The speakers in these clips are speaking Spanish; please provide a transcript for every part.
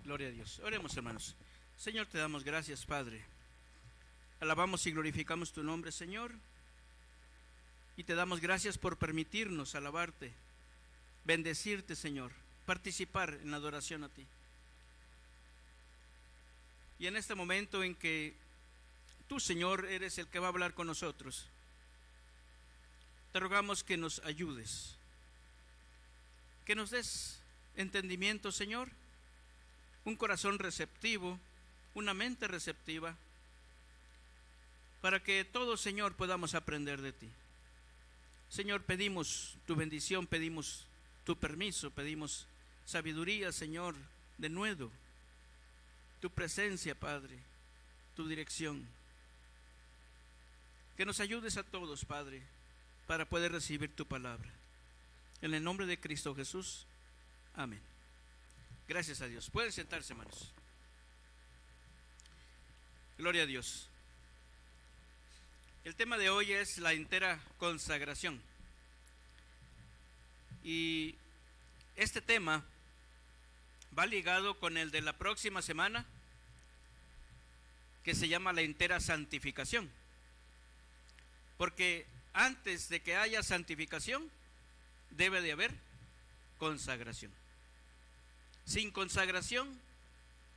Gloria a Dios. Oremos, hermanos. Señor, te damos gracias, Padre. Alabamos y glorificamos tu nombre, Señor. Y te damos gracias por permitirnos alabarte, bendecirte, Señor, participar en la adoración a ti. Y en este momento en que tú, Señor, eres el que va a hablar con nosotros, te rogamos que nos ayudes, que nos des entendimiento, Señor, un corazón receptivo, una mente receptiva, para que todos, Señor, podamos aprender de ti. Señor, pedimos tu bendición, pedimos tu permiso, pedimos sabiduría, Señor, de nuevo, tu presencia, Padre, tu dirección. Que nos ayudes a todos, Padre, para poder recibir tu palabra. En el nombre de Cristo Jesús, amén. Gracias a Dios. Pueden sentarse, hermanos. Gloria a Dios. El tema de hoy es la entera consagración. Y este tema va ligado con el de la próxima semana, que se llama la entera santificación. Porque antes de que haya santificación, debe de haber consagración. Sin consagración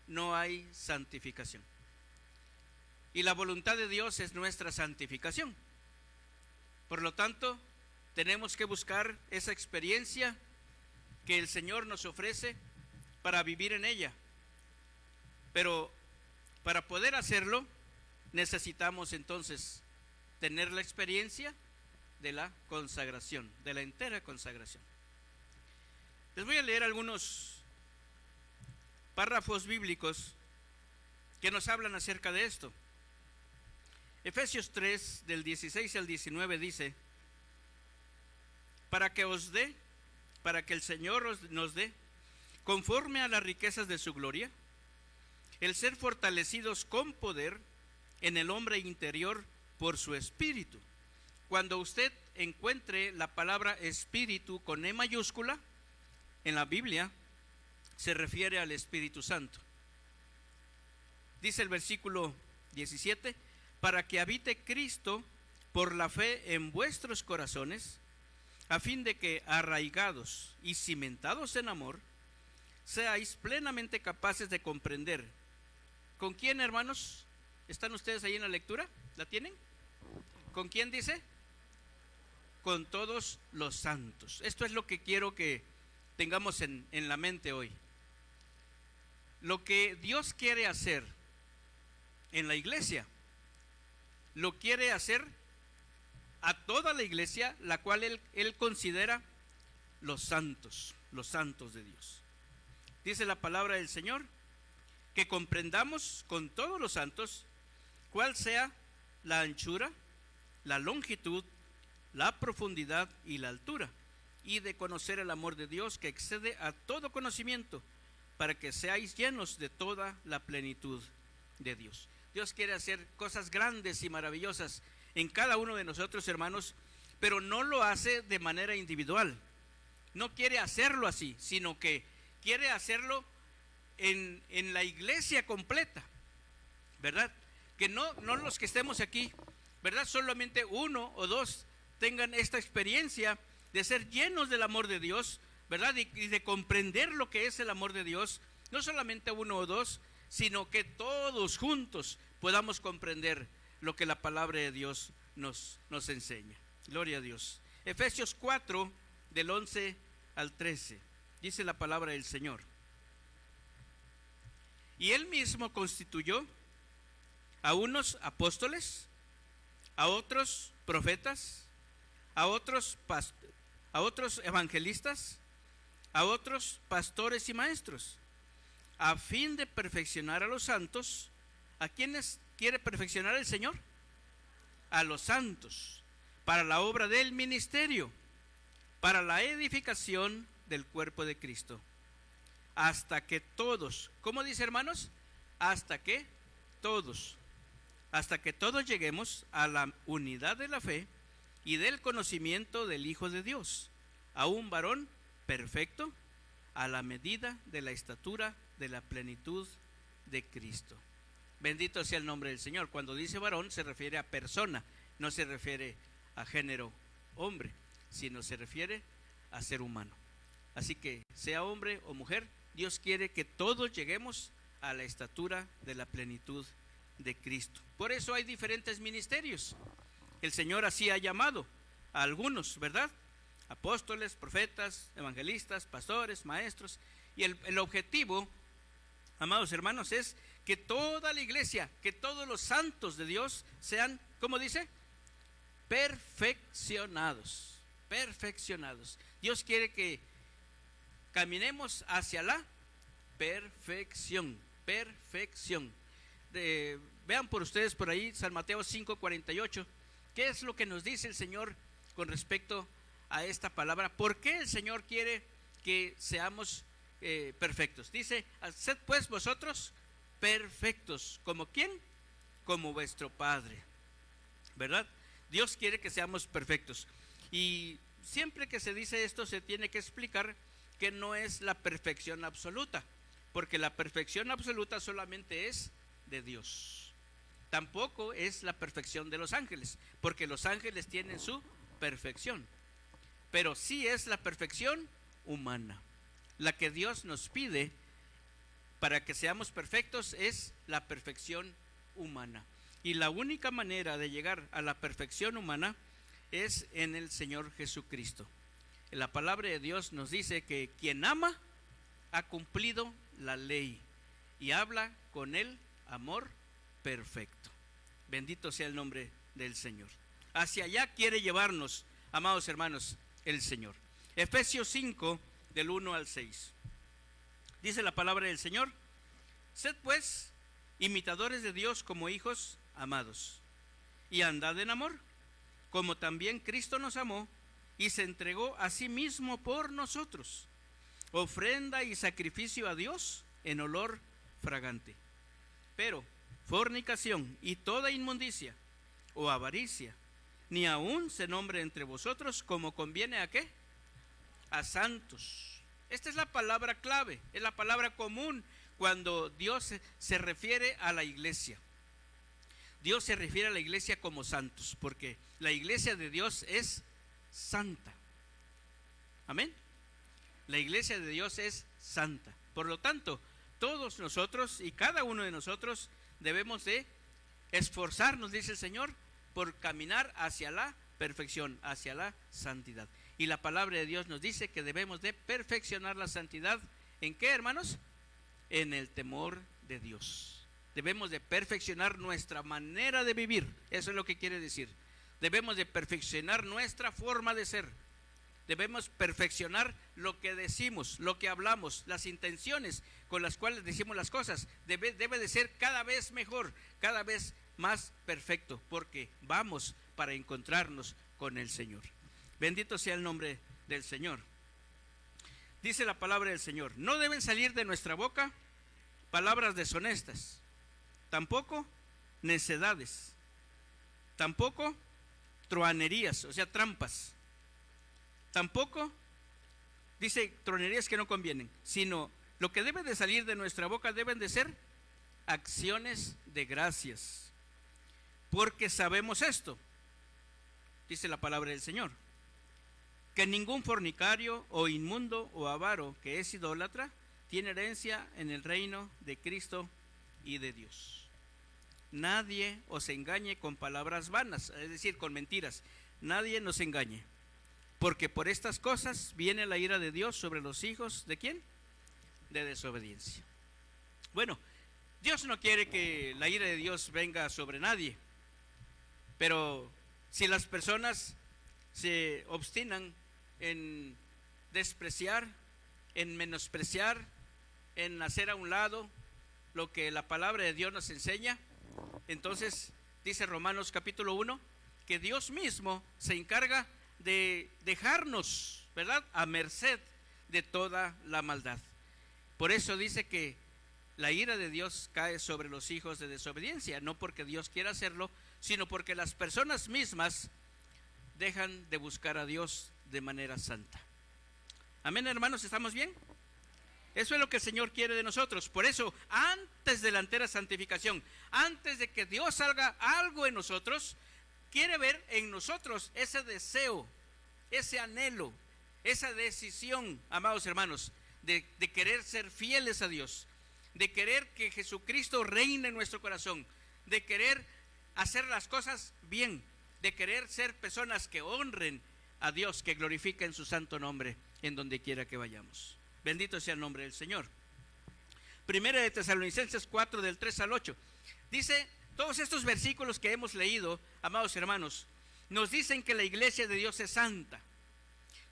no hay santificación. Y la voluntad de Dios es nuestra santificación. Por lo tanto, tenemos que buscar esa experiencia que el Señor nos ofrece para vivir en ella. Pero para poder hacerlo, necesitamos entonces tener la experiencia de la consagración, de la entera consagración. Les voy a leer algunos párrafos bíblicos que nos hablan acerca de esto. Efesios 3, del 16 al 19 dice: para que el Señor nos dé, conforme a las riquezas de su gloria, el ser fortalecidos con poder en el hombre interior por su espíritu. Cuando usted encuentre la palabra espíritu con E mayúscula en la Biblia, se refiere al Espíritu Santo. Dice el versículo 17: para que habite Cristo por la fe en vuestros corazones, a fin de que, arraigados y cimentados en amor, seáis plenamente capaces de comprender. ¿Con quién, hermanos? ¿Están ustedes ahí en la lectura? ¿La tienen? ¿Con quién dice? Con todos los santos. Esto es lo que quiero que tengamos en la mente hoy. Lo que Dios quiere hacer en la iglesia, lo quiere hacer a toda la iglesia, la cual él considera los santos de Dios. Dice la palabra del Señor, que comprendamos con todos los santos cuál sea la anchura, la longitud, la profundidad y la altura, y de conocer el amor de Dios que excede a todo conocimiento, para que seáis llenos de toda la plenitud de Dios. Dios quiere hacer cosas grandes y maravillosas en cada uno de nosotros, hermanos, pero no lo hace de manera individual. No quiere hacerlo así, sino que quiere hacerlo en la iglesia completa, ¿verdad? Que no los que estemos aquí, ¿verdad? Solamente uno o dos tengan esta experiencia de ser llenos del amor de Dios, ¿verdad? Y de comprender lo que es el amor de Dios. No solamente uno o dos, sino que todos juntos podamos comprender lo que la palabra de Dios nos enseña. Gloria a Dios. Efesios 4, del 11 al 13, dice la palabra del Señor: y Él mismo constituyó a unos apóstoles, a otros profetas, a otros evangelistas, a otros pastores y maestros, a fin de perfeccionar a los santos. ¿A quiénes quiere perfeccionar el Señor? A los santos, para la obra del ministerio, para la edificación del cuerpo de Cristo, hasta que todos, ¿cómo dice, hermanos? Hasta que todos lleguemos a la unidad de la fe y del conocimiento del Hijo de Dios, a un varón perfecto, a la medida de la estatura de la plenitud de Cristo. Bendito sea el nombre del Señor. Cuando dice varón se refiere a persona, no se refiere a género hombre, sino se refiere a ser humano. Así que sea hombre o mujer, Dios quiere que todos lleguemos a la estatura de la plenitud de Cristo. Por eso hay diferentes ministerios. El Señor así ha llamado a algunos, ¿verdad? Apóstoles, profetas, evangelistas, pastores, maestros. Y el objetivo, amados hermanos, es que toda la iglesia, que todos los santos de Dios sean, ¿cómo dice? Perfeccionados. Perfeccionados. Dios quiere que caminemos hacia la perfección. Perfección. Vean por ustedes por ahí San Mateo 5:48. ¿Qué es lo que nos dice el Señor con respecto a esta palabra? ¿Por qué el Señor quiere que seamos perfectos? Dice, sed pues vosotros perfectos. ¿Como quién? Como vuestro Padre, ¿verdad? Dios quiere que seamos perfectos. Y siempre que se dice esto se tiene que explicar que no es la perfección absoluta, porque la perfección absoluta solamente es de Dios. Tampoco es la perfección de los ángeles, porque los ángeles tienen su perfección. Pero sí es la perfección humana. La que Dios nos pide para que seamos perfectos es la perfección humana. Y la única manera de llegar a la perfección humana es en el Señor Jesucristo. La palabra de Dios nos dice que quien ama ha cumplido la ley y habla con el amor perfecto. Bendito sea el nombre del Señor. Hacia allá quiere llevarnos, amados hermanos, el Señor. Efesios 5, del 1 al 6. Dice la palabra del Señor: sed pues imitadores de Dios como hijos amados, y andad en amor, como también Cristo nos amó y se entregó a sí mismo por nosotros, ofrenda y sacrificio a Dios en olor fragante. Pero fornicación y toda inmundicia o avaricia, ni aun se nombre entre vosotros como conviene ¿a qué? A santos. Esta es la palabra clave, es la palabra común cuando Dios se refiere a la iglesia. Dios se refiere a la iglesia como santos, porque la iglesia de Dios es santa. Amén. La iglesia de Dios es santa. Por lo tanto, todos nosotros y cada uno de nosotros debemos de esforzarnos, dice el Señor, por caminar hacia la perfección, hacia la santidad. Y la palabra de Dios nos dice que debemos de perfeccionar la santidad. ¿En qué, hermanos? En el temor de Dios. Debemos de perfeccionar nuestra manera de vivir. Eso es lo que quiere decir. Debemos de perfeccionar nuestra forma de ser. Debemos perfeccionar lo que decimos, lo que hablamos, las intenciones con las cuales decimos las cosas. Debe de ser cada vez mejor, cada vez más perfecto, porque vamos para encontrarnos con el Señor. Bendito sea el nombre del Señor. Dice la palabra del Señor: no deben salir de nuestra boca palabras deshonestas, tampoco necedades, tampoco truhanerías, o sea, trampas. Tampoco, dice, tronerías que no convienen, sino lo que debe de salir de nuestra boca deben de ser acciones de gracias, porque sabemos esto, dice la palabra del Señor, que ningún fornicario o inmundo o avaro que es idólatra tiene herencia en el reino de Cristo y de Dios. Nadie os engañe con palabras vanas, es decir, con mentiras. Nadie nos engañe, porque por estas cosas viene la ira de Dios sobre los hijos ¿de quién? De desobediencia. Bueno, Dios no quiere que la ira de Dios venga sobre nadie, pero si las personas se obstinan en despreciar, en menospreciar, en hacer a un lado lo que la palabra de Dios nos enseña, entonces dice Romanos capítulo 1 que Dios mismo se encarga de dejarnos, ¿verdad?, a merced de toda la maldad. Por eso dice que la ira de Dios cae sobre los hijos de desobediencia, no porque Dios quiera hacerlo, sino porque las personas mismas dejan de buscar a Dios de manera santa. Amén, hermanos, ¿estamos bien? Eso es lo que el Señor quiere de nosotros. Por eso, antes de la entera santificación, antes de que Dios haga algo en nosotros, quiere ver en nosotros ese deseo, ese anhelo, esa decisión, amados hermanos, de querer ser fieles a Dios, de querer que Jesucristo reine en nuestro corazón, de querer hacer las cosas bien, de querer ser personas que honren a Dios, que glorifiquen su santo nombre en donde quiera que vayamos. Bendito sea el nombre del Señor. Primera de Tesalonicenses 4, del 3 al 8. Dice, todos estos versículos que hemos leído, amados hermanos, nos dicen que la iglesia de Dios es santa.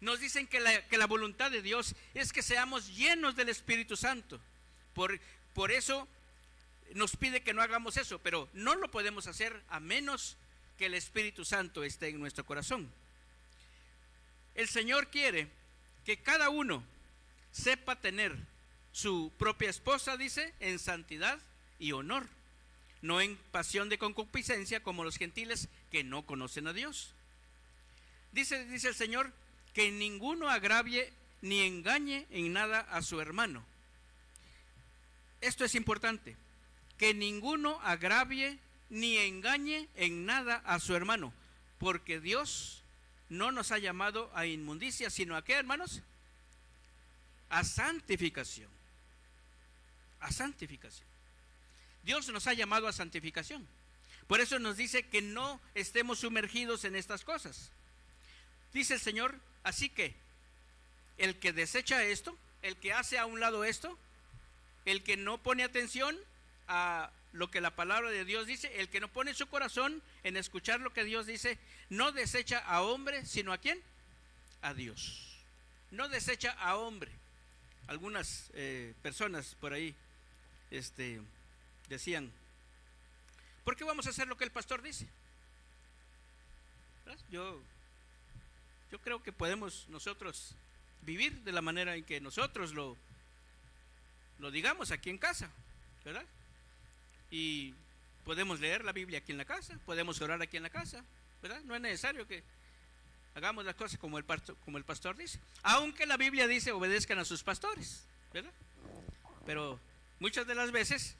Nos dicen que la voluntad de Dios es que seamos llenos del Espíritu Santo. Por eso nos pide que no hagamos eso, pero no lo podemos hacer a menos que el Espíritu Santo esté en nuestro corazón. El Señor quiere que cada uno sepa tener su propia esposa, dice, en santidad y honor, no en pasión de concupiscencia como los gentiles que no conocen a Dios. Dice el Señor que ninguno agravie ni engañe en nada a su hermano. Esto es importante, que ninguno agravie ni engañe en nada a su hermano, porque Dios no nos ha llamado a inmundicia, sino a ¿qué, hermanos? A santificación. A santificación. Dios nos ha llamado a santificación. Por eso nos dice que no estemos sumergidos en estas cosas. Dice el Señor, así que el que desecha esto, el que hace a un lado esto, el que no pone atención a lo que la palabra de Dios dice, el que no pone su corazón en escuchar lo que Dios dice, no desecha a hombre, sino ¿a quién? A Dios. No desecha a hombre. Algunas personas por ahí decían, ¿por qué vamos a hacer lo que el pastor dice? Yo creo que podemos nosotros vivir de la manera en que nosotros lo digamos aquí en casa, ¿verdad? Y podemos leer la Biblia aquí en la casa, podemos orar aquí en la casa, ¿verdad? No es necesario que hagamos las cosas como el pastor dice, aunque la Biblia dice obedezcan a sus pastores, ¿verdad? Pero muchas de las veces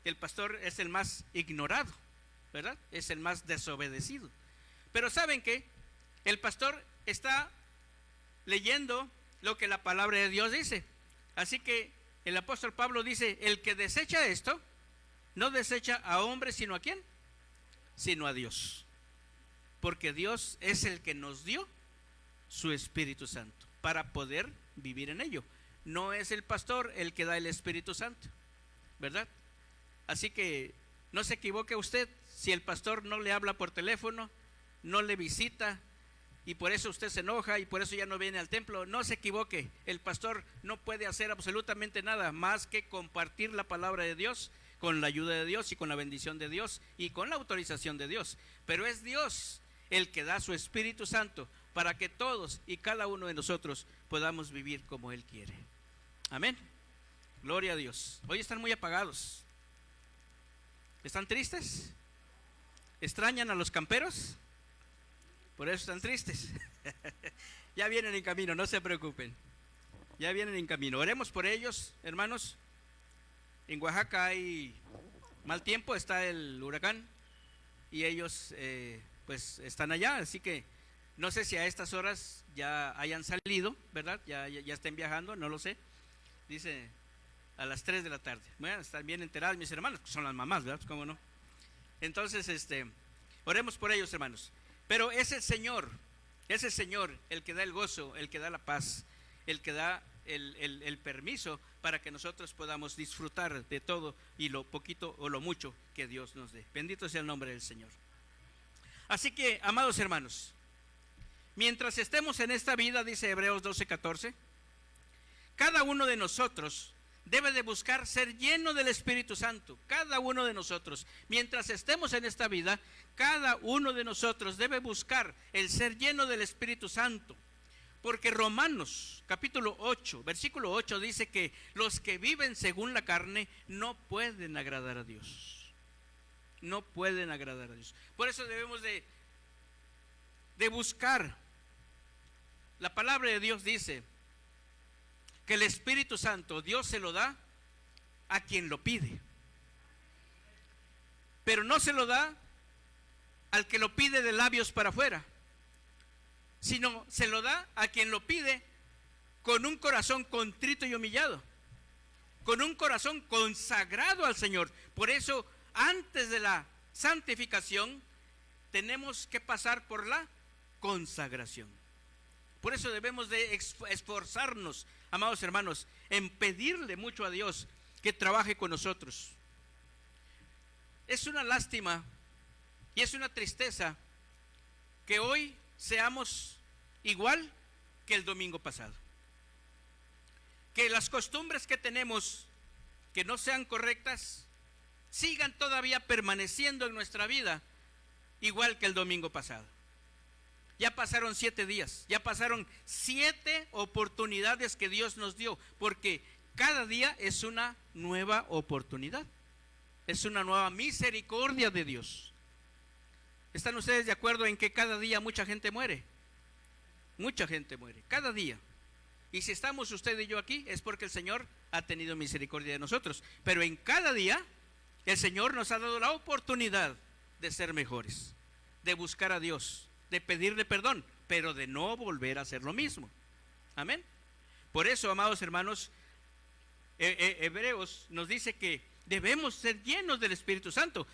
el pastor es el más ignorado, ¿verdad? Es el más desobedecido. Pero ¿saben qué? El pastor está leyendo lo que la palabra de Dios dice. Así que el apóstol Pablo dice, el que desecha esto, no desecha a hombre, sino ¿a quién? Sino a Dios. Porque Dios es el que nos dio su Espíritu Santo para poder vivir en ello. No es el pastor el que da el Espíritu Santo, ¿verdad? Así que no se equivoque usted si el pastor no le habla por teléfono, no le visita y por eso usted se enoja y por eso ya no viene al templo. No se equivoque, el pastor no puede hacer absolutamente nada más que compartir la palabra de Dios con la ayuda de Dios y con la bendición de Dios y con la autorización de Dios. Pero es Dios el que da su Espíritu Santo para que todos y cada uno de nosotros podamos vivir como Él quiere. Amén. Gloria a Dios. Hoy están muy apagados. ¿Están tristes? ¿Extrañan a los camperos? Por eso están tristes. Ya vienen en camino, no se preocupen. Ya vienen en camino. Oremos por ellos, hermanos. En Oaxaca hay mal tiempo, está el huracán y ellos pues están allá, así que no sé si a estas horas ya hayan salido, ¿verdad? Ya estén viajando, no lo sé. Dice a las 3 de la tarde. Bueno, están bien enteradas mis hermanos, que son las mamás, ¿verdad? ¿Cómo no? Entonces, oremos por ellos, hermanos. Pero es el Señor el que da el gozo, el que da la paz, el que da el permiso para que nosotros podamos disfrutar de todo y lo poquito o lo mucho que Dios nos dé. Bendito sea el nombre del Señor. Así que, amados hermanos, mientras estemos en esta vida, dice Hebreos 12:14, cada uno de nosotros debe de buscar ser lleno del Espíritu Santo. Cada uno de nosotros, mientras estemos en esta vida, cada uno de nosotros debe buscar el ser lleno del Espíritu Santo. Porque Romanos capítulo 8, versículo 8 dice que los que viven según la carne no pueden agradar a Dios. No pueden agradar a Dios. Por eso debemos de buscar. La palabra de Dios dice que el Espíritu Santo Dios se lo da a quien lo pide, pero no se lo da al que lo pide de labios para afuera, sino se lo da a quien lo pide con un corazón contrito y humillado, con un corazón consagrado al Señor. Por eso, antes de la santificación, tenemos que pasar por la consagración. Por eso debemos de esforzarnos, amados hermanos, en pedirle mucho a Dios que trabaje con nosotros. Es una lástima y es una tristeza que hoy seamos igual que el domingo pasado, que las costumbres que tenemos que no sean correctas sigan todavía permaneciendo en nuestra vida igual que el domingo pasado. Ya pasaron 7 días, ya pasaron 7 oportunidades que Dios nos dio, porque cada día es una nueva oportunidad, es una nueva misericordia de Dios. ¿Están ustedes de acuerdo en que cada día mucha gente muere? Mucha gente muere, cada día. Y si estamos usted y yo aquí, es porque el Señor ha tenido misericordia de nosotros. Pero en cada día, el Señor nos ha dado la oportunidad de ser mejores, de buscar a Dios, de pedirle perdón, pero de no volver a hacer lo mismo. Amén. Por eso, amados hermanos, Hebreos nos dice que debemos ser llenos del Espíritu Santo.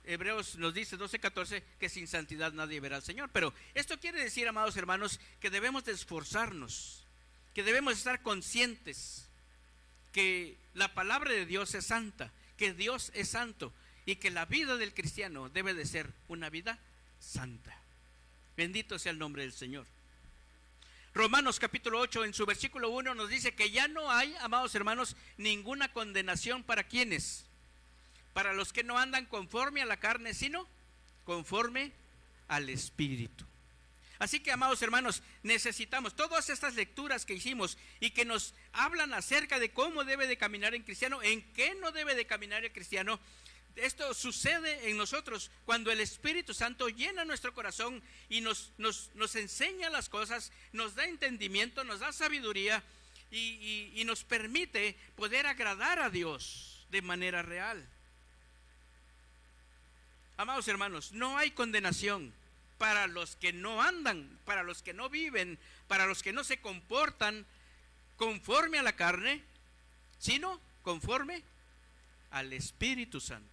Hebreos nos dice 12:14 que sin santidad nadie verá al Señor. Pero esto quiere decir, amados hermanos, que debemos de esforzarnos, que debemos estar conscientes que la palabra de Dios es santa, que Dios es santo y que la vida del cristiano debe de ser una vida santa. Bendito sea el nombre del Señor. Romanos capítulo 8 en su versículo 1 nos dice que ya no hay, amados hermanos, ninguna condenación para quienes, para los que no andan conforme a la carne, sino conforme al Espíritu. Así que, amados hermanos, necesitamos todas estas lecturas que hicimos y que nos hablan acerca de cómo debe de caminar el cristiano, en qué no debe de caminar el cristiano. Esto sucede en nosotros cuando el Espíritu Santo llena nuestro corazón y nos enseña las cosas, nos da entendimiento, nos da sabiduría y nos permite poder agradar a Dios de manera real. Amados hermanos, no hay condenación para los que no andan, para los que no viven, para los que no se comportan conforme a la carne, sino conforme al Espíritu Santo.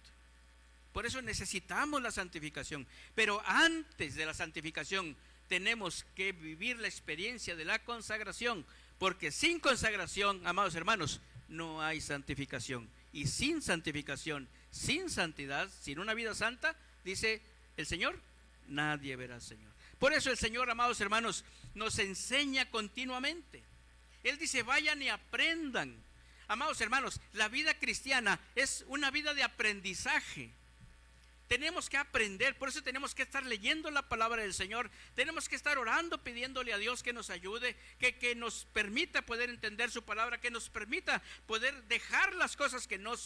Por eso necesitamos la santificación. Pero antes de la santificación tenemos que vivir la experiencia de la consagración, porque sin consagración, amados hermanos, no hay santificación. Y sin santificación, sin santidad, sin una vida santa, dice el Señor, nadie verá al Señor. Por eso el Señor, amados hermanos, nos enseña continuamente. Él dice, vayan y aprendan. Amados hermanos, la vida cristiana es una vida de aprendizaje. Tenemos que aprender, por eso tenemos que estar leyendo la palabra del Señor, tenemos que estar orando, pidiéndole a Dios que nos ayude, que nos permita poder entender su palabra, que nos permita poder dejar las cosas que no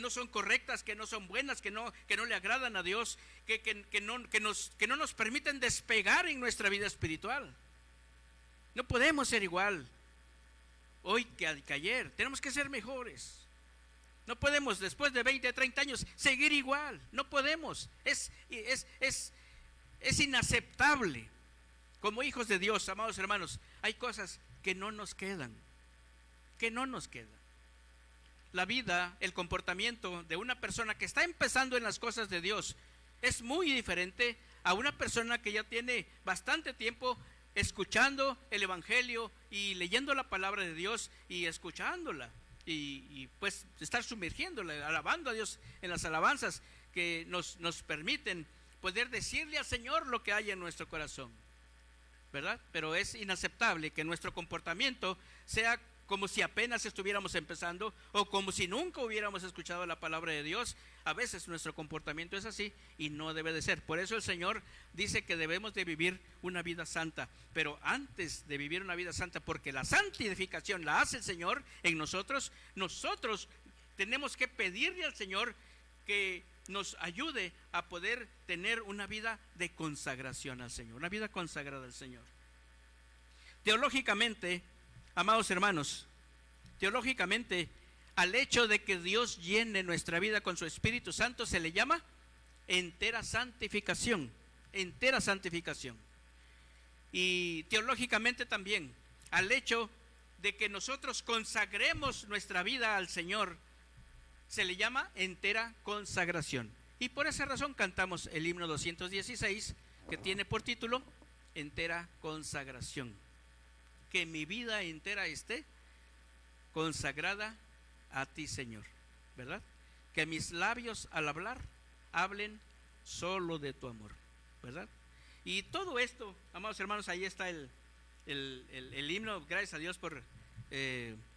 son correctas, que no son buenas, que no le agradan a Dios, que no nos permiten despegar en nuestra vida espiritual. No podemos ser igual hoy que ayer, tenemos que ser mejores. No podemos después de 20, 30 años seguir igual, no podemos, es inaceptable. Como hijos de Dios, amados hermanos, hay cosas que no nos quedan, La vida, el comportamiento de una persona que está empezando en las cosas de Dios es muy diferente a una persona que ya tiene bastante tiempo escuchando el Evangelio y leyendo la palabra de Dios y escuchándola. Y pues estar sumergiéndola, alabando a Dios en las alabanzas que nos permiten poder decirle al Señor lo que hay en nuestro corazón, ¿verdad? Pero es inaceptable que nuestro comportamiento sea como si apenas estuviéramos empezando o como si nunca hubiéramos escuchado la palabra de Dios. A veces nuestro comportamiento es así y no debe de ser. Por eso el Señor dice que debemos de vivir una vida santa. Pero antes de vivir una vida santa, porque la santificación la hace el Señor en nosotros tenemos que pedirle al Señor que nos ayude a poder tener una vida de consagración al Señor, una vida consagrada al Señor. Teológicamente, amados hermanos, Teológicamente, al hecho de que Dios llene nuestra vida con su Espíritu Santo se le llama entera santificación, entera santificación. Y teológicamente también, al hecho de que nosotros consagremos nuestra vida al Señor, se le llama entera consagración. Y por esa razón cantamos el himno 216, que tiene por título entera consagración. Que mi vida entera esté consagrada a ti, Señor, ¿verdad? Que mis labios al hablar hablen solo de tu amor, ¿verdad? Y todo esto, amados hermanos, ahí está el himno. Gracias a Dios por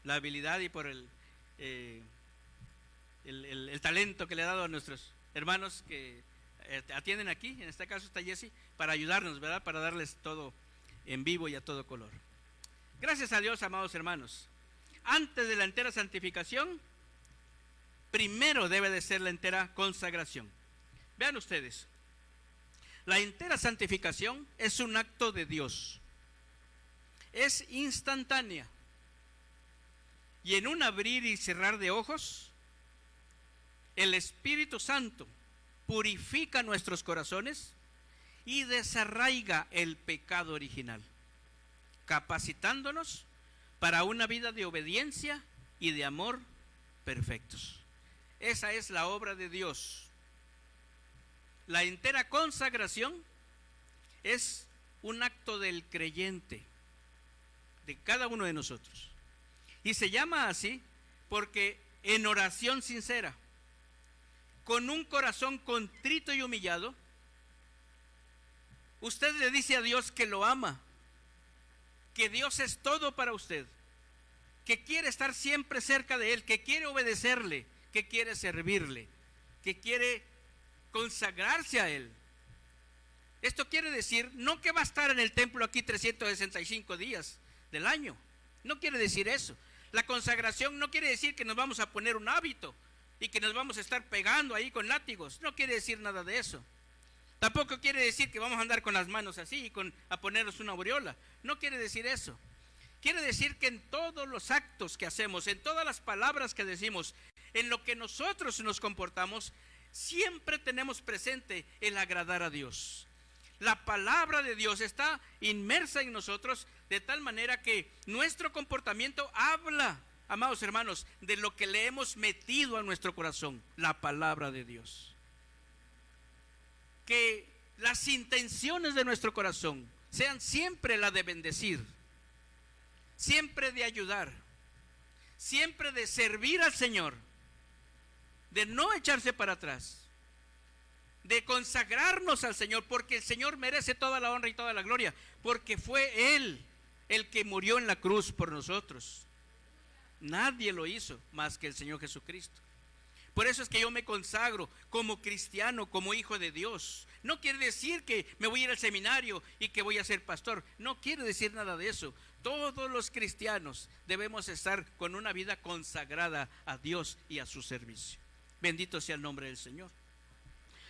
la habilidad y por el talento que le ha dado a nuestros hermanos que atienden aquí. En este caso está Jesse, para ayudarnos, ¿verdad? Para darles todo en vivo y a todo color. Gracias a Dios, amados hermanos. Antes de la entera santificación, primero debe de ser la entera consagración. Vean ustedes, la entera santificación es un acto de Dios. Es instantánea. Y en un abrir y cerrar de ojos, el Espíritu Santo purifica nuestros corazones y desarraiga el pecado original, capacitándonos para una vida de obediencia y de amor perfectos. Esa es la obra de Dios. La entera consagración es un acto del creyente, de cada uno de nosotros. Y se llama así porque en oración sincera, con un corazón contrito y humillado, usted le dice a Dios que lo ama, que Dios es todo para usted, que quiere estar siempre cerca de Él, que quiere obedecerle, que quiere servirle, que quiere consagrarse a Él. Esto quiere decir no que va a estar en el templo aquí 365 días del año. No quiere decir eso. La consagración no quiere decir que nos vamos a poner un hábito y que nos vamos a estar pegando ahí con látigos. No quiere decir nada de eso. Tampoco quiere decir que vamos a andar con las manos así y a ponernos una aureola. No quiere decir eso. Quiere decir que en todos los actos que hacemos, en todas las palabras que decimos, en lo que nosotros nos comportamos, siempre tenemos presente el agradar a Dios. La palabra de Dios está inmersa en nosotros de tal manera que nuestro comportamiento habla, amados hermanos, de lo que le hemos metido a nuestro corazón, la palabra de Dios. Que las intenciones de nuestro corazón sean siempre la de bendecir, siempre de ayudar, siempre de servir al Señor, de no echarse para atrás, de consagrarnos al Señor, porque el Señor merece toda la honra y toda la gloria, porque fue Él el que murió en la cruz por nosotros. Nadie lo hizo más que el Señor Jesucristo. Por eso es que yo me consagro como cristiano, como hijo de Dios. No quiere decir que me voy a ir al seminario y que voy a ser pastor. No quiere decir nada de eso. Todos los cristianos debemos estar con una vida consagrada a Dios y a su servicio. Bendito sea el nombre del Señor.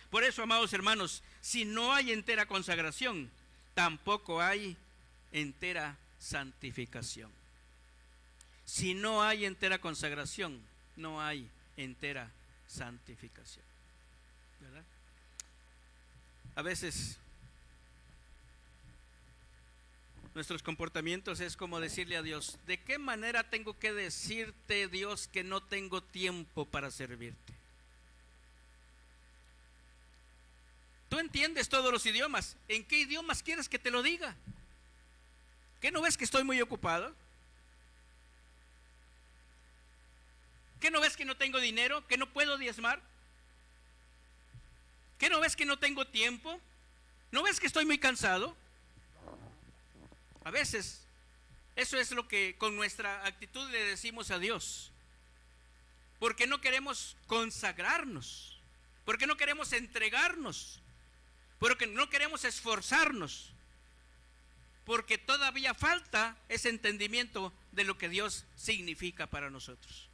Por eso, amados hermanos, si no hay entera consagración, tampoco hay entera santificación. Si no hay entera consagración, no hay entera santificación, ¿verdad? A veces nuestros comportamientos es como decirle a Dios: ¿de qué manera tengo que decirte, Dios, que no tengo tiempo para servirte? Tú entiendes todos los idiomas. ¿En qué idiomas quieres que te lo diga? ¿Qué no ves que estoy muy ocupado? ¿Qué no ves que no tengo dinero? ¿Que no puedo diezmar? ¿Qué no ves que no tengo tiempo? ¿No ves que estoy muy cansado? A veces eso es lo que con nuestra actitud le decimos a Dios, porque no queremos consagrarnos, porque no queremos entregarnos, porque no queremos esforzarnos, porque todavía falta ese entendimiento de lo que Dios significa para nosotros.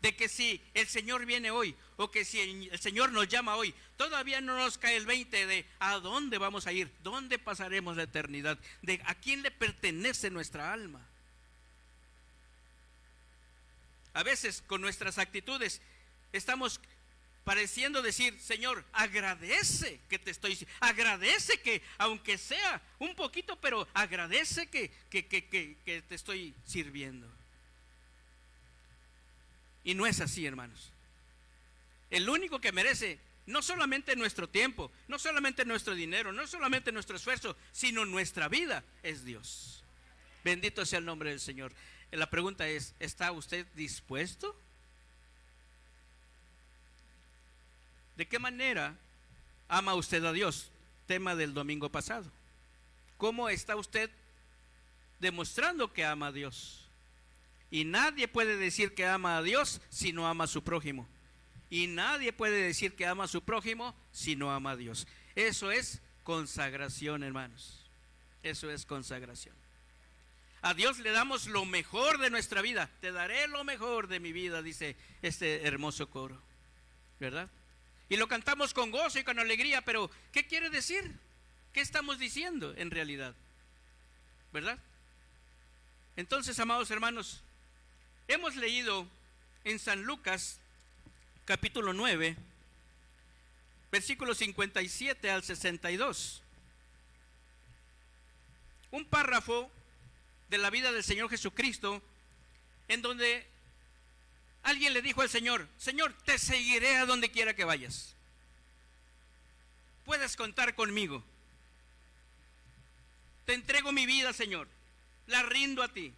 De que si el Señor viene hoy, o que si el Señor nos llama hoy, todavía no nos cae el 20 de a dónde vamos a ir, dónde pasaremos la eternidad, de a quién le pertenece nuestra alma. A veces con nuestras actitudes estamos pareciendo decir, Señor, agradece que te estoy, agradece que aunque sea un poquito, pero agradece que te estoy sirviendo. Y no es así, hermanos. El único que merece no solamente nuestro tiempo, no solamente nuestro dinero, no solamente nuestro esfuerzo, sino nuestra vida, es Dios. Bendito sea el nombre del Señor. La pregunta es, ¿está usted dispuesto? ¿De qué manera ama usted a Dios? Tema del domingo pasado. ¿Cómo está usted demostrando que ama a Dios? Y nadie puede decir que ama a Dios si no ama a su prójimo. Y nadie puede decir que ama a su prójimo si no ama a Dios. Eso es consagración, hermanos. Eso es consagración. A Dios le damos lo mejor de nuestra vida. Te daré lo mejor de mi vida, dice este hermoso coro, ¿verdad? Y lo cantamos con gozo y con alegría, pero ¿qué quiere decir? ¿Qué estamos diciendo en realidad? ¿Verdad? Entonces, amados hermanos, hemos leído en San Lucas, capítulo 9, versículos 57 al 62. Un párrafo de la vida del Señor Jesucristo, en donde alguien le dijo al Señor, Señor, te seguiré a donde quiera que vayas. Puedes contar conmigo. Te entrego mi vida, Señor. La rindo a ti.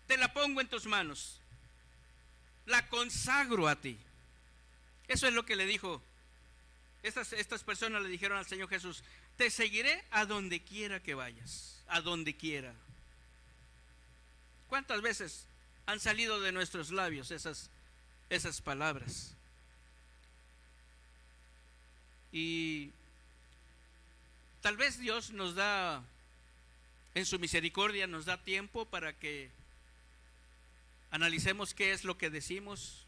Te la pongo en tus manos. La consagro a ti. Eso es lo que le dijo. Estas personas le dijeron al Señor Jesús, te seguiré a donde quiera que vayas. A donde quiera. ¿Cuántas veces han salido de nuestros labios esas palabras? Y tal vez Dios nos da, en su misericordia, nos da tiempo para que analicemos qué es lo que decimos,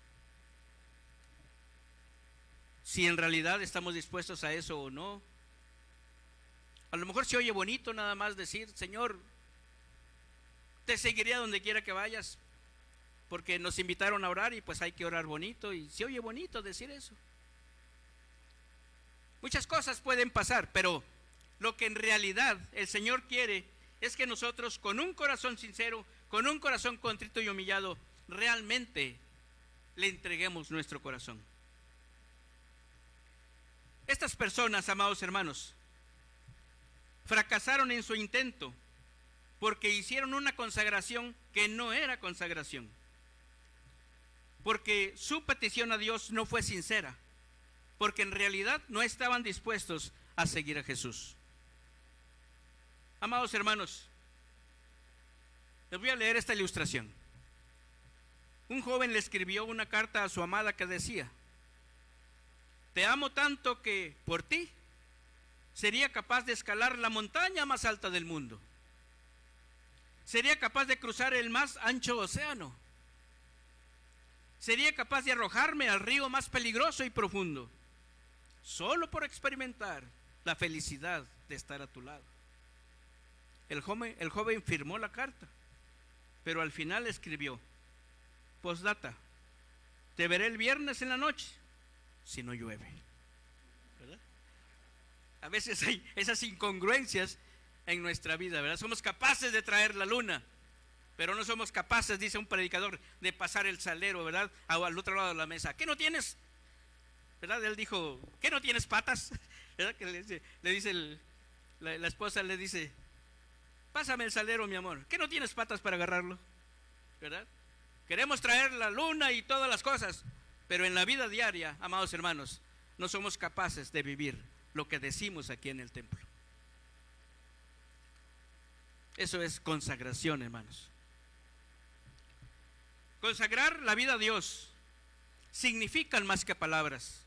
si en realidad estamos dispuestos a eso o no. A lo mejor se oye bonito nada más decir, Señor, te seguiré a donde quiera que vayas, porque nos invitaron a orar y pues hay que orar bonito, y se oye bonito decir eso. Muchas cosas pueden pasar, pero lo que en realidad el Señor quiere es que nosotros, con un corazón sincero, con un corazón contrito y humillado, realmente le entreguemos nuestro corazón. Estas personas, amados hermanos, fracasaron en su intento porque hicieron una consagración que no era consagración, porque su petición a Dios no fue sincera, porque en realidad no estaban dispuestos a seguir a Jesús. Amados hermanos, les voy a leer esta ilustración. Un joven le escribió una carta a su amada que decía, te amo tanto que por ti sería capaz de escalar la montaña más alta del mundo. Sería capaz de cruzar el más ancho océano. Sería capaz de arrojarme al río más peligroso y profundo, solo por experimentar la felicidad de estar a tu lado. El joven firmó la carta, pero al final escribió, postdata, te veré el viernes en la noche, si no llueve. ¿Verdad? A veces hay esas incongruencias en nuestra vida, ¿verdad? Somos capaces de traer la luna, pero no somos capaces, dice un predicador, de pasar el salero, ¿verdad?, al otro lado de la mesa. ¿Qué no tienes? ¿Verdad? Él dijo, ¿qué no tienes patas? ¿Verdad? Que le dice la esposa le dice, pásame el salero, mi amor. ¿Qué no tienes patas para agarrarlo? ¿Verdad? Queremos traer la luna y todas las cosas, pero en la vida diaria, amados hermanos, no somos capaces de vivir lo que decimos aquí en el templo. Eso es consagración, hermanos. Consagrar la vida a Dios significan más que palabras.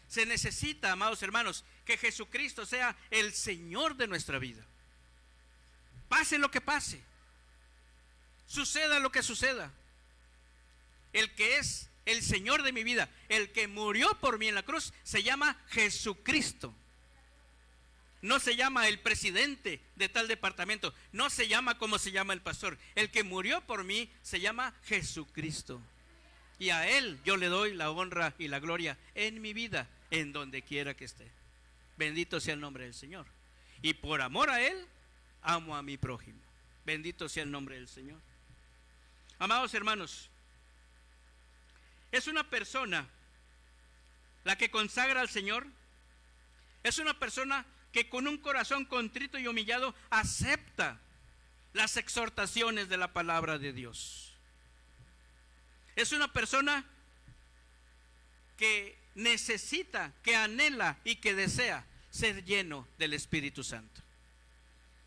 Se necesita, amados hermanos, que Jesucristo sea el Señor de nuestra vida. Pase lo que pase, suceda lo que suceda, el que es el Señor de mi vida, el que murió por mí en la cruz, se llama Jesucristo. No se llama el presidente de tal departamento, no se llama como se llama el pastor. El que murió por mí se llama Jesucristo. Y a Él yo le doy la honra y la gloria en mi vida, en donde quiera que esté. Bendito sea el nombre del Señor. Y por amor a Él, amo a mi prójimo. Bendito sea el nombre del Señor. Amados hermanos, es una persona la que consagra al Señor. Es una persona que con un corazón contrito y humillado acepta las exhortaciones de la palabra de Dios. Es una persona que necesita, que anhela y que desea ser lleno del Espíritu Santo.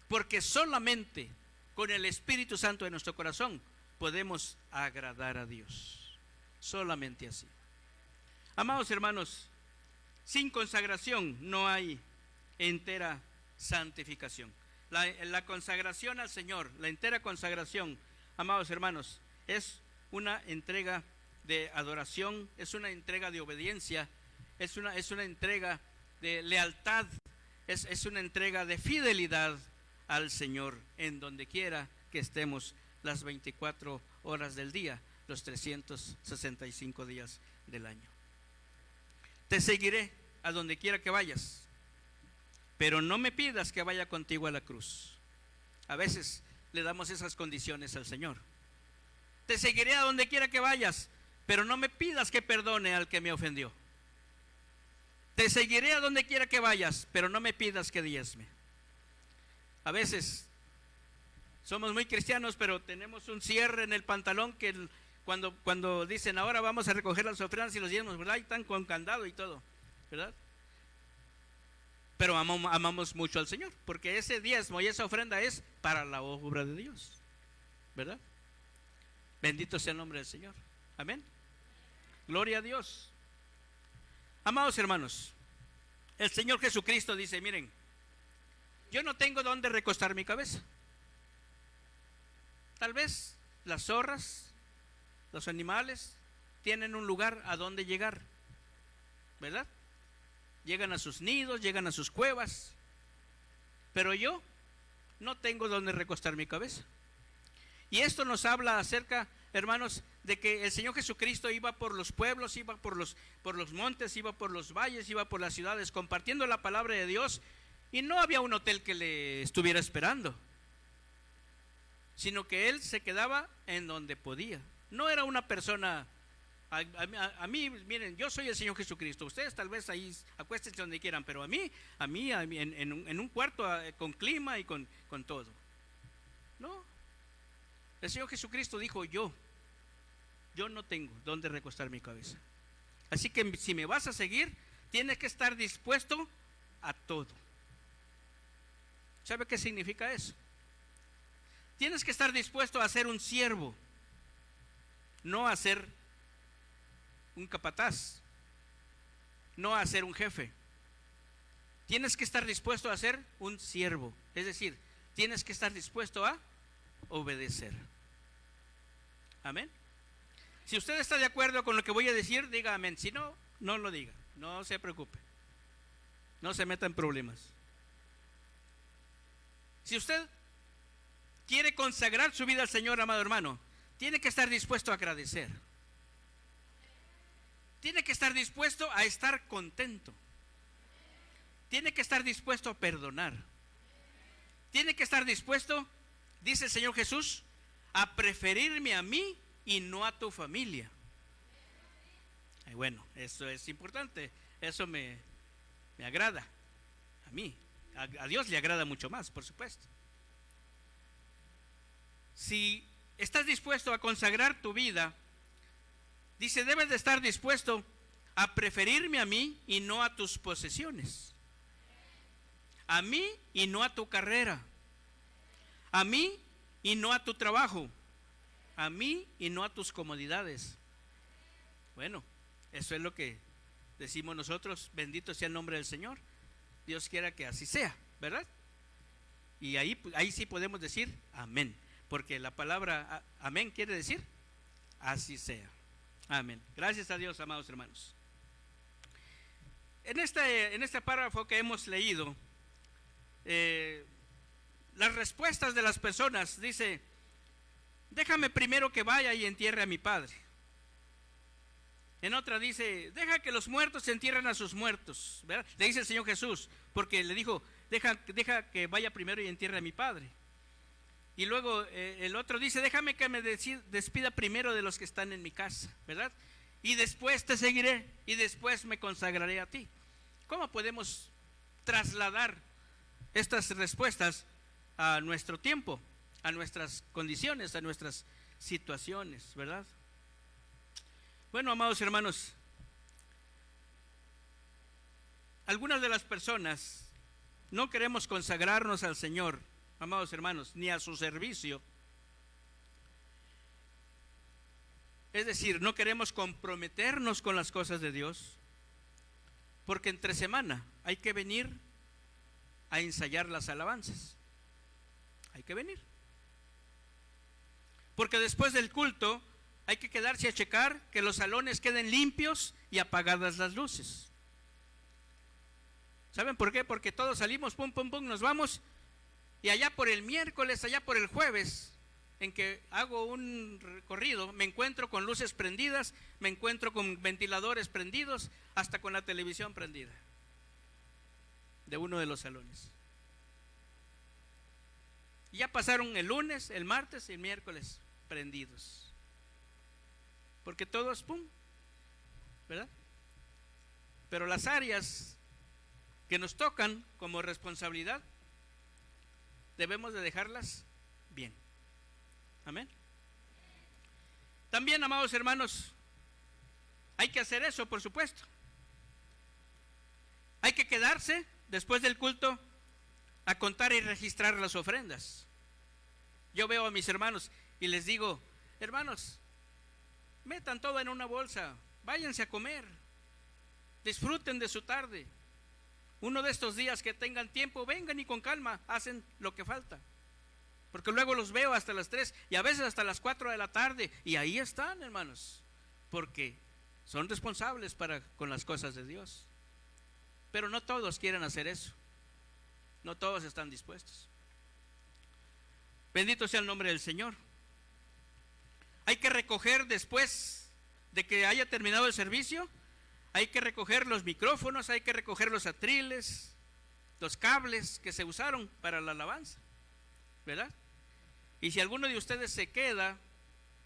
Porque solamente con el Espíritu Santo en nuestro corazón podemos agradar a Dios. Solamente así. Amados hermanos, sin consagración no hay entera santificación. La consagración al Señor, la entera consagración, amados hermanos, es una entrega de adoración, es una entrega de obediencia, es una entrega de lealtad, es una entrega de fidelidad al Señor en donde quiera que estemos las 24 horas del día, los 365 días del año. Te seguiré a donde quiera que vayas, pero no me pidas que vaya contigo a la cruz. A veces le damos esas condiciones al Señor. Te seguiré a donde quiera que vayas, pero no me pidas que perdone al que me ofendió. Te seguiré a donde quiera que vayas, pero no me pidas que diezme. A veces somos muy cristianos, pero tenemos un cierre en el pantalón que cuando dicen ahora vamos a recoger las ofrendas y los diezmos, ¿verdad? Y están con candado y todo, ¿verdad? Pero amamos mucho al Señor, porque ese diezmo y esa ofrenda es para la obra de Dios, ¿verdad? Bendito sea el nombre del Señor. Amén. Gloria a Dios. Amados hermanos, el Señor Jesucristo dice, miren, yo no tengo dónde recostar mi cabeza. Tal vez las zorras, los animales, tienen un lugar a donde llegar, ¿verdad? Llegan a sus nidos, llegan a sus cuevas, pero yo no tengo dónde recostar mi cabeza. Y esto nos habla acerca, hermanos, de que el Señor Jesucristo iba por los pueblos, iba por los montes, iba por los valles, iba por las ciudades, compartiendo la palabra de Dios, y no había un hotel que le estuviera esperando, sino que Él se quedaba en donde podía. No era una persona, a mí, miren, yo soy el Señor Jesucristo, ustedes tal vez ahí acuéstense donde quieran, pero a mí en un cuarto con clima y con todo. No, el Señor Jesucristo dijo, yo no tengo dónde recostar mi cabeza. Así que si me vas a seguir, tienes que estar dispuesto a todo. ¿Sabe qué significa eso? Tienes que estar dispuesto a ser un siervo, no a ser un capataz, no a ser un jefe. Tienes que estar dispuesto a ser un siervo, es decir, tienes que estar dispuesto a obedecer. Amén. Si usted está de acuerdo con lo que voy a decir, diga amén. Si no, no lo diga, no se preocupe, no se meta en problemas. Si usted quiere consagrar su vida al Señor, amado hermano, tiene que estar dispuesto a agradecer. Tiene que estar dispuesto a estar contento. Tiene que estar dispuesto a perdonar. Tiene que estar dispuesto, dice el Señor Jesús, a preferirme a mí y no a tu familia. Y bueno, eso es importante. Eso me agrada. A mí. A Dios le agrada mucho más, por supuesto. Si estás dispuesto a consagrar tu vida, dice, debes de estar dispuesto a preferirme a mí y no a tus posesiones. A mí y no a tu carrera. A mí y no a tu trabajo. A mí y no a tus comodidades. Bueno, eso es lo que decimos nosotros. Bendito sea el nombre del Señor. Dios quiera que así sea, ¿verdad? Y ahí sí podemos decir amén, porque la palabra amén quiere decir así sea. Amén. Gracias a Dios, amados hermanos. En este párrafo que hemos leído, las respuestas de las personas, dice, déjame primero que vaya y entierre a mi padre. En otra dice, deja que los muertos se entierren a sus muertos, ¿verdad? Le dice el Señor Jesús, porque le dijo, deja que vaya primero y entierre a mi Padre. Y luego el otro dice, déjame que me despida primero de los que están en mi casa, ¿verdad? Y después te seguiré y después me consagraré a ti. ¿Cómo podemos trasladar estas respuestas a nuestro tiempo, a nuestras condiciones, a nuestras situaciones, ¿verdad? Bueno, amados hermanos, algunas de las personas no queremos consagrarnos al Señor, amados hermanos, ni a su servicio. Es decir, no queremos comprometernos con las cosas de Dios, porque entre semana hay que venir a ensayar las alabanzas. Hay que venir. Porque después del culto hay que quedarse a checar que los salones queden limpios y apagadas las luces. ¿Saben por qué? Porque todos salimos, pum, pum, pum, nos vamos, y allá por el miércoles, allá por el jueves, en que hago un recorrido, me encuentro con luces prendidas, me encuentro con ventiladores prendidos, hasta con la televisión prendida de uno de los salones. Y ya pasaron el lunes, el martes y el miércoles prendidos. Porque todo es pum, ¿verdad? Pero las áreas que nos tocan como responsabilidad, debemos de dejarlas bien. Amén. También, amados hermanos, hay que hacer eso, por supuesto. Hay que quedarse después del culto a contar y registrar las ofrendas. Yo veo a mis hermanos y les digo, hermanos, metan todo en una bolsa, váyanse a comer, disfruten de su tarde. Uno de estos días que tengan tiempo, vengan y con calma hacen lo que falta. Porque luego los veo hasta las 3 y a veces hasta las 4 de la tarde, y ahí están, hermanos, porque son responsables con las cosas de Dios. Pero no todos quieren hacer eso, no todos están dispuestos. Bendito sea el nombre del Señor. Hay que recoger después de que haya terminado el servicio, hay que recoger los micrófonos, hay que recoger los atriles, los cables que se usaron para la alabanza, ¿verdad? Y si alguno de ustedes se queda,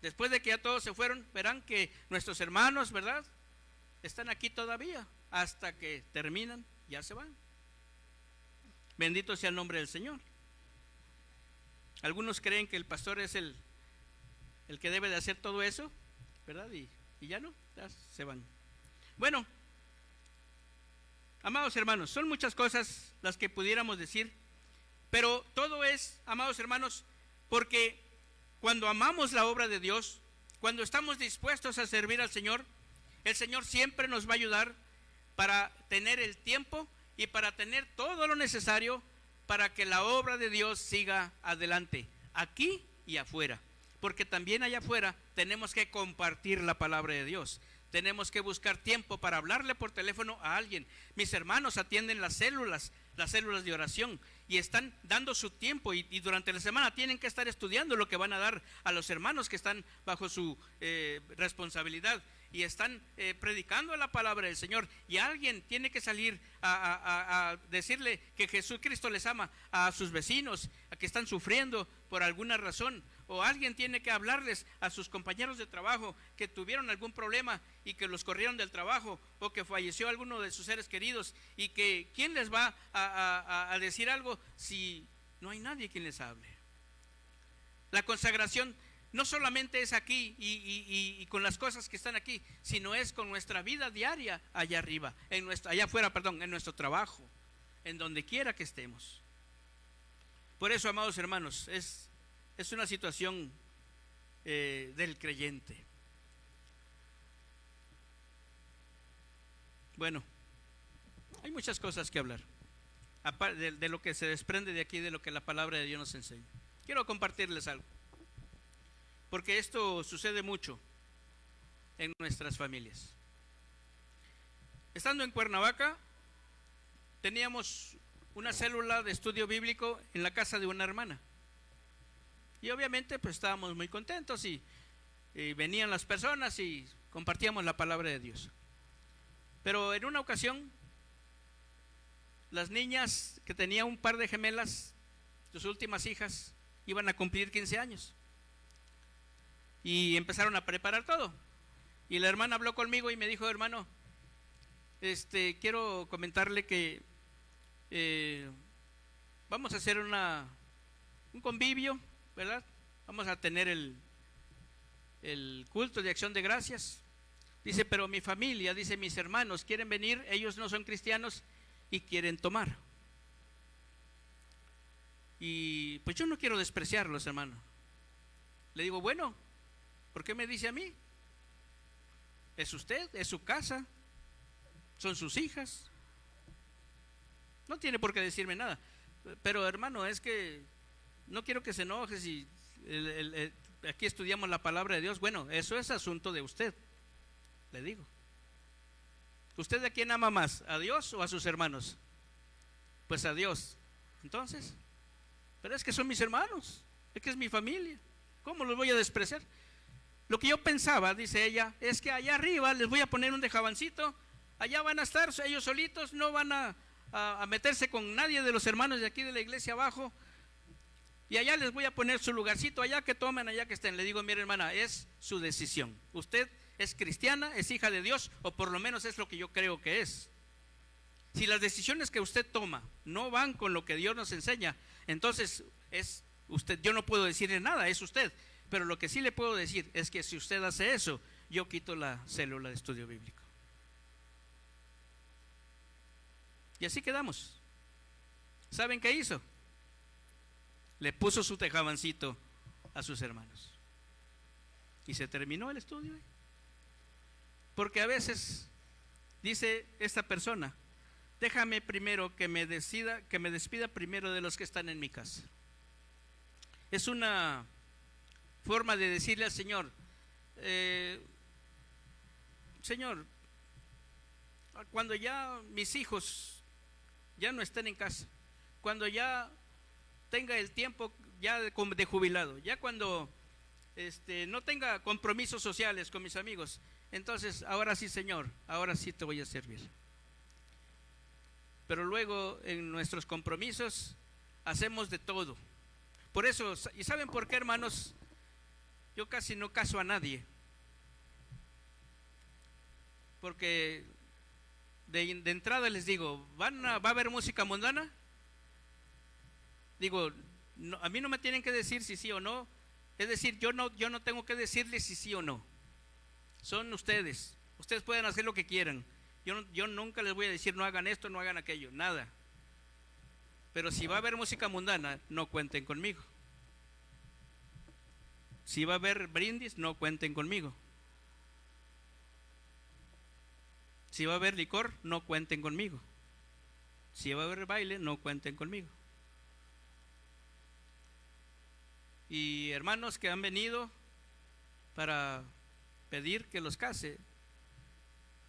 después de que ya todos se fueron, verán que nuestros hermanos, ¿verdad?, están aquí todavía, hasta que terminan, ya se van. Bendito sea el nombre del Señor. Algunos creen que el pastor es el que debe de hacer todo eso, ¿verdad? Y ya no, ya se van. Bueno, amados hermanos, son muchas cosas las que pudiéramos decir, pero todo es, amados hermanos, porque cuando amamos la obra de Dios, cuando estamos dispuestos a servir al Señor, el Señor siempre nos va a ayudar para tener el tiempo y para tener todo lo necesario para que la obra de Dios siga adelante, aquí y afuera. Porque también allá afuera tenemos que compartir la palabra de Dios. Tenemos que buscar tiempo para hablarle por teléfono a alguien. Mis hermanos atienden las células de oración, y están dando su tiempo, y durante la semana tienen que estar estudiando lo que van a dar a los hermanos que están bajo su responsabilidad, y están predicando la palabra del Señor, y alguien tiene que salir a decirle que Jesucristo les ama a sus vecinos, a que están sufriendo por alguna razón, o alguien tiene que hablarles a sus compañeros de trabajo que tuvieron algún problema y que los corrieron del trabajo, o que falleció alguno de sus seres queridos, y que ¿quién les va a decir algo si no hay nadie quien les hable? La consagración no solamente es aquí y con las cosas que están aquí, sino es con nuestra vida diaria allá arriba, allá afuera, en nuestro trabajo, en donde quiera que estemos. Por eso, amados hermanos, es una situación del creyente. Bueno, hay muchas cosas que hablar, aparte de lo que se desprende de aquí, de lo que la palabra de Dios nos enseña. Quiero compartirles algo, porque esto sucede mucho en nuestras familias. Estando en Cuernavaca, teníamos una célula de estudio bíblico en la casa de una hermana, y obviamente pues estábamos muy contentos, y venían las personas y compartíamos la palabra de Dios. Pero en una ocasión, las niñas que tenía un par de gemelas, sus últimas hijas, iban a cumplir 15 años. Y empezaron a preparar todo. Y la hermana habló conmigo y me dijo: hermano, quiero comentarle que vamos a hacer un convivio, ¿verdad? Vamos a tener el culto de acción de gracias. Dice, pero mi familia, dice, mis hermanos quieren venir, ellos no son cristianos y quieren tomar. Y pues yo no quiero despreciarlos, hermano. Le digo, bueno, ¿por qué me dice a mí? Es usted, es su casa, son sus hijas. No tiene por qué decirme nada. Pero hermano, es que no quiero que se enoje si aquí estudiamos la palabra de Dios. Bueno, eso es asunto de usted, le digo. ¿Usted a quién ama más? ¿A Dios o a sus hermanos? Pues a Dios. Entonces, pero es que son mis hermanos, es que es mi familia, ¿cómo los voy a despreciar? Lo que yo pensaba, dice ella, es que allá arriba les voy a poner un dejabancito, allá van a estar ellos solitos, no van a meterse con nadie de los hermanos de aquí de la iglesia abajo, y allá les voy a poner su lugarcito, allá que tomen, allá que estén. Le digo, mire hermana, es su decisión. Usted es cristiana, es hija de Dios, o por lo menos es lo que yo creo que es. Si las decisiones que usted toma no van con lo que Dios nos enseña, entonces es usted. Yo no puedo decirle nada, es usted. Pero lo que sí le puedo decir es que si usted hace eso, yo quito la célula de estudio bíblico. Y así quedamos. ¿Saben qué hizo? Le puso su tejabancito a sus hermanos. Y se terminó el estudio. Porque a veces dice esta persona, déjame primero que me despida primero de los que están en mi casa. Es una forma de decirle al Señor, Señor, cuando ya mis hijos ya no estén en casa, cuando ya tenga el tiempo ya de jubilado, ya cuando no tenga compromisos sociales con mis amigos, entonces ahora sí, Señor, ahora sí te voy a servir. Pero luego en nuestros compromisos hacemos de todo. Por eso, ¿y saben por qué, hermanos? Yo casi no caso a nadie, porque de entrada les digo, ¿va a haber música mundana? Digo, no, a mí no me tienen que decir si sí o no. Es decir, yo no tengo que decirles si sí o no. Son ustedes. Ustedes pueden hacer lo que quieran. Yo nunca les voy a decir no hagan esto, no hagan aquello, nada. Pero si va a haber música mundana, no cuenten conmigo. Si va a haber brindis, no cuenten conmigo. Si va a haber licor, no cuenten conmigo. Si va a haber baile, no cuenten conmigo. Y hermanos que han venido para pedir que los case,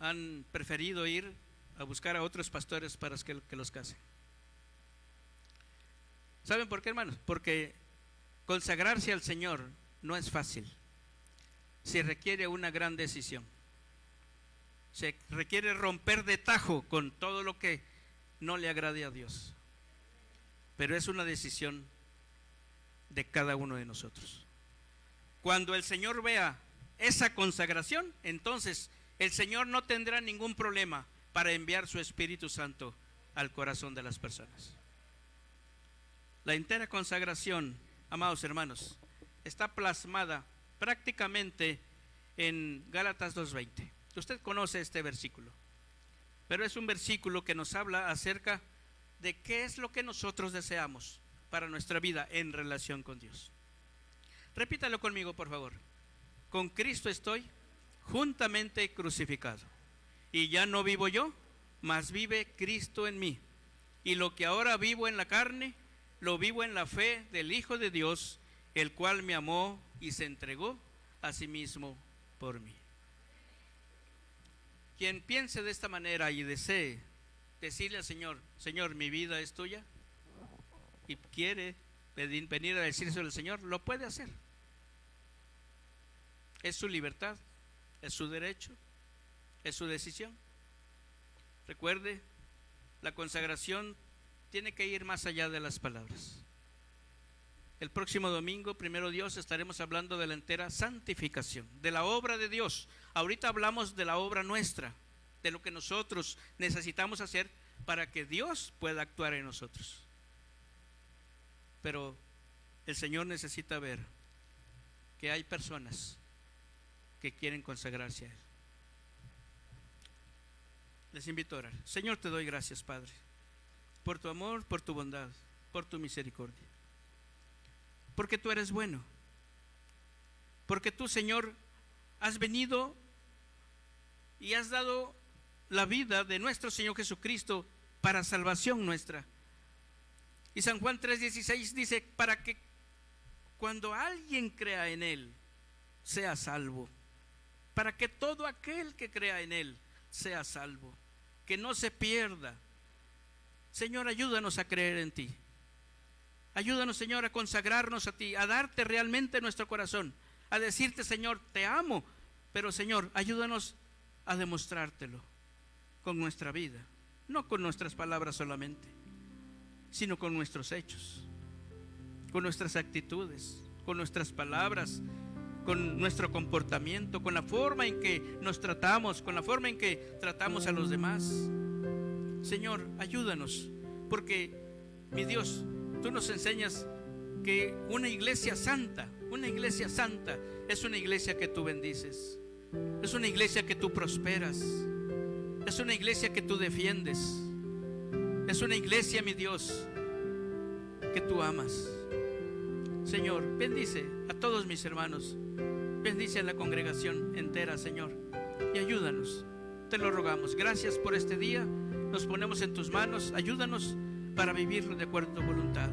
han preferido ir a buscar a otros pastores para que los casen. ¿Saben por qué, hermanos? Porque consagrarse al Señor no es fácil. Se requiere una gran decisión. Se requiere romper de tajo con todo lo que no le agrade a Dios. Pero es una decisión de cada uno de nosotros. Cuando el Señor vea esa consagración, entonces el Señor no tendrá ningún problema para enviar su Espíritu Santo al corazón de las personas. La entera consagración, amados hermanos, está plasmada prácticamente en Gálatas 2:20. Usted conoce este versículo, pero es un versículo que nos habla acerca de qué es lo que nosotros deseamos para nuestra vida en relación con Dios. Repítalo conmigo, por favor. Con Cristo estoy juntamente crucificado, y ya no vivo yo, mas vive Cristo en mí. Y lo que ahora vivo en la carne, lo vivo en la fe del Hijo de Dios, el cual me amó y se entregó a sí mismo por mí. Quien piense de esta manera y desee decirle al Señor, Señor, mi vida es tuya, y quiere venir a decirse al Señor, lo puede hacer. Es su libertad, Es su derecho, es su decisión. Recuerde, la consagración tiene que ir más allá de las palabras. El próximo domingo, primero Dios, estaremos hablando de la entera santificación, de la obra de Dios. Ahorita hablamos de la obra nuestra, de lo que nosotros necesitamos hacer para que Dios pueda actuar en nosotros. Pero el Señor necesita ver que hay personas que quieren consagrarse a Él. Les invito a orar. Señor, te doy gracias, Padre, por tu amor, por tu bondad, por tu misericordia. Porque tú eres bueno. Porque tú, Señor, has venido y has dado la vida de nuestro Señor Jesucristo para salvación nuestra. Y San Juan 3:16 dice, para que cuando alguien crea en Él, sea salvo. Para que todo aquel que crea en Él sea salvo, que no se pierda. Señor, ayúdanos a creer en ti. Ayúdanos, Señor, a consagrarnos a ti, a darte realmente nuestro corazón, a decirte, Señor, te amo. Pero, Señor, ayúdanos a demostrártelo con nuestra vida, no con nuestras palabras solamente, sino con nuestros hechos, con nuestras actitudes, con nuestras palabras, con nuestro comportamiento, con la forma en que nos tratamos, con la forma en que tratamos a los demás. Señor, ayúdanos, porque, mi Dios, tú nos enseñas que una iglesia santa es una iglesia que tú bendices, es una iglesia que tú prosperas, es una iglesia que tú defiendes, es una iglesia, mi Dios, que tú amas. Señor, bendice a todos mis hermanos, bendice a la congregación entera, Señor, y ayúdanos, te lo rogamos. Gracias por este día, nos ponemos en tus manos, ayúdanos para vivirlo de acuerdo a tu voluntad.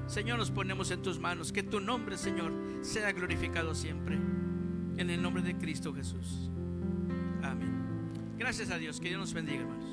Señor, nos ponemos en tus manos, que tu nombre, Señor, sea glorificado siempre, en el nombre de Cristo Jesús. Amén. Gracias a Dios, que Dios nos bendiga, hermanos.